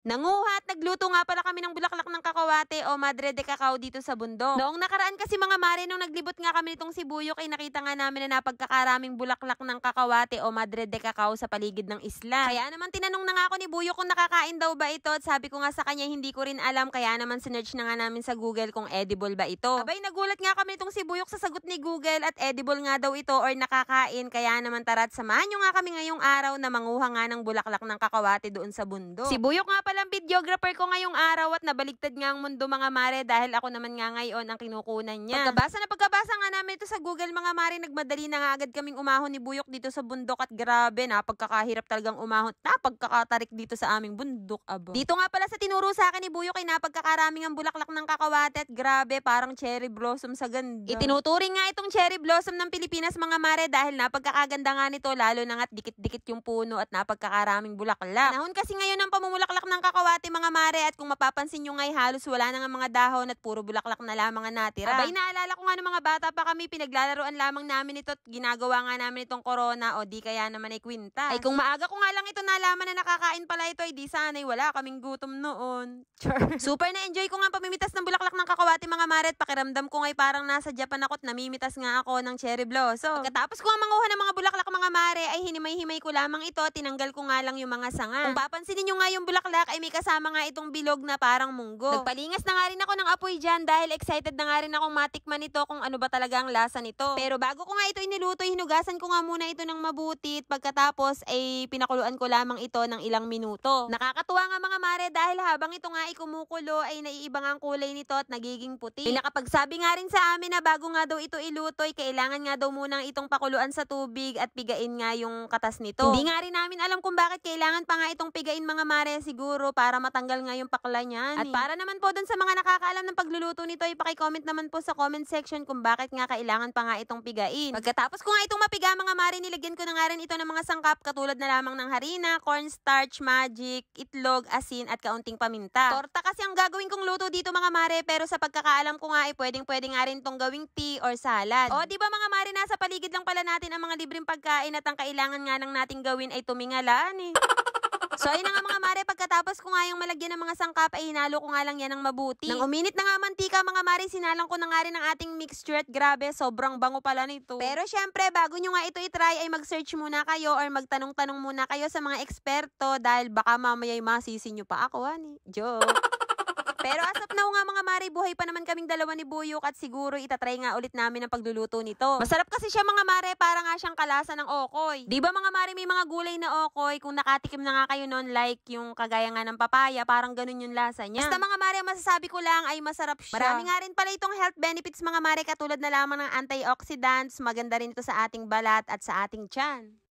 Nanguha at nagluto nga pala kami ng bulaklak ng kakawate o madre de cacao dito sa bundok. Noong nakaraan kasi mga mare, nung naglibot nga kami nitong sibuyok, ay nakita nga namin na napagkakaraming bulaklak ng kakawate o madre de cacao sa paligid ng isla. Kaya naman tinanong na nga ako ni Buyok kung nakakain daw ba ito at sabi ko nga sa kanya hindi ko rin alam, kaya naman sinearch na nga namin sa Google kung edible ba ito. Abay, nagulat nga kami nitong sibuyok sa sagot ni Google at edible nga daw ito or nakakain, kaya naman tara't samahan nyo nga kami ngayong araw na manguha nga ng bulaklak ng kakawate doon sa bundok. Si Buyok nga palang videographer ko ngayong araw at nabaligtad nga ang mundo mga mare dahil ako naman nga ngayon ang kinukunan niya. Pagkabasa nga namin ito sa Google mga mare, nagmadali na nga agad kaming umahon ni Buyok dito sa bundok at grabe, napagkakahirap talagang umahon, napagkakatarik dito sa aming bundok abo. Dito nga pala sa tinuro sa akin ni Buyok ay napagkakaraming ang bulaklak ng kakawate at grabe, parang cherry blossom sa ganda. Itinuturing nga itong cherry blossom ng Pilipinas mga mare dahil napagkakaganda nga nito, lalo na nga't dikit-dikit yung puno at napagkakaraming bulaklak. Nahon kasi ngayon ang pamumulaklak ng kakawate mga mare at kung mapapansin nyo ngay halos wala na nga mga dahon at puro bulaklak na lamang ang natira. Abay, naalala ko nga ng mga bata pa kami, pinaglalaroan lamang namin ito at ginagawa nga namin itong corona o di kaya naman ay kwintas. Ay kung maaga ko nga lang ito nalaman na nakakain pala ito ay di sana'y wala kaming gutom noon. Super na-enjoy ko nga pamimitas ng bulaklak ng kakawate mga mare at pakiramdam ko ngay parang nasa Japan ako at namimitas nga ako ng cherry blossom. Pagkatapos ko nga manguha ng mga bulaklak mga mare ay hinimay-himay ko lamang ito, tinanggal ko nga lang yung mga sanga. Kung papansinin nyo nga yung bulaklak ay may kasama nga itong bilog na parang munggo. Nagpalingas na nga rin ako ng apoy dyan dahil excited na nga rin akong matikman ito kung ano ba talaga ang lasa nito. Pero bago ko nga ito iniluto, hinugasan ko nga muna ito ng mabuti at pagkatapos ay pinakuluan ko lamang ito ng ilang minuto. Nakakatuwa nga mga mare dahil habang ito nga ay kumukulo ay naiiba nga ang kulay nito at nagiging puti. Pinakapagsabi nga rin sa amin na bago nga daw ito iluto ay kailangan nga daw munang itong pakuluan sa tubig at pigain nga yung katas nito. Hindi nga rin namin alam kung bakit kailangan pa nga itong pigain mga mare, siguro para matanggal nga yung pakla niyan. At para naman po dun sa mga nakakaalam ng pagluluto nito ay paki-comment naman po sa comment section kung bakit nga kailangan pa nga itong pigain. Pagkatapos ko nga itong mapiga mga mare, nilagyan ko na nga rin ito ng mga sangkap katulad na lamang ng harina, cornstarch, magic, itlog, asin at kaunting paminta. Torta kasi ang gagawin kong luto dito mga mare, pero sa pagkakaalam ko nga ay pwedeng-pwede nga rin itong gawing tea or salad. O di ba mga mare, nasa paligid lang pala natin ang mga libreng pagkain at ang kailangan nga lang nating gawin ay tumingalaan eh. So ayun na nga mga mare, pagkatapos ko nga yung malagyan ng mga sangkap ay hinalo ko nga lang yan ng mabuti. Nang uminit na nga mantika mga mare, sinalang ko na nga rin ang ating mixture at grabe, sobrang bango pala nito. Pero syempre, bago nyo nga ito itry ay mag-search muna kayo or magtanong-tanong muna kayo sa mga eksperto dahil baka mamaya ay masisi nyo pa ako, honey. Joke. Pero as of now nga mga mare, buhay pa naman kaming dalawa ni Buyok at siguro itatry nga ulit namin ang pagluluto nito. Masarap kasi siya mga mare, para nga siyang kalasa ng okoy. Di ba mga mare, may mga gulay na okoy, kung nakatikim na nga kayo noon like yung kagaya nga ng papaya, parang ganun yung lasa niya. Basta mga mare, masasabi ko lang ay masarap siya. Marami nga rin pala itong health benefits mga mare, katulad na lamang ng antioxidants, maganda rin ito sa ating balat at sa ating tiyan.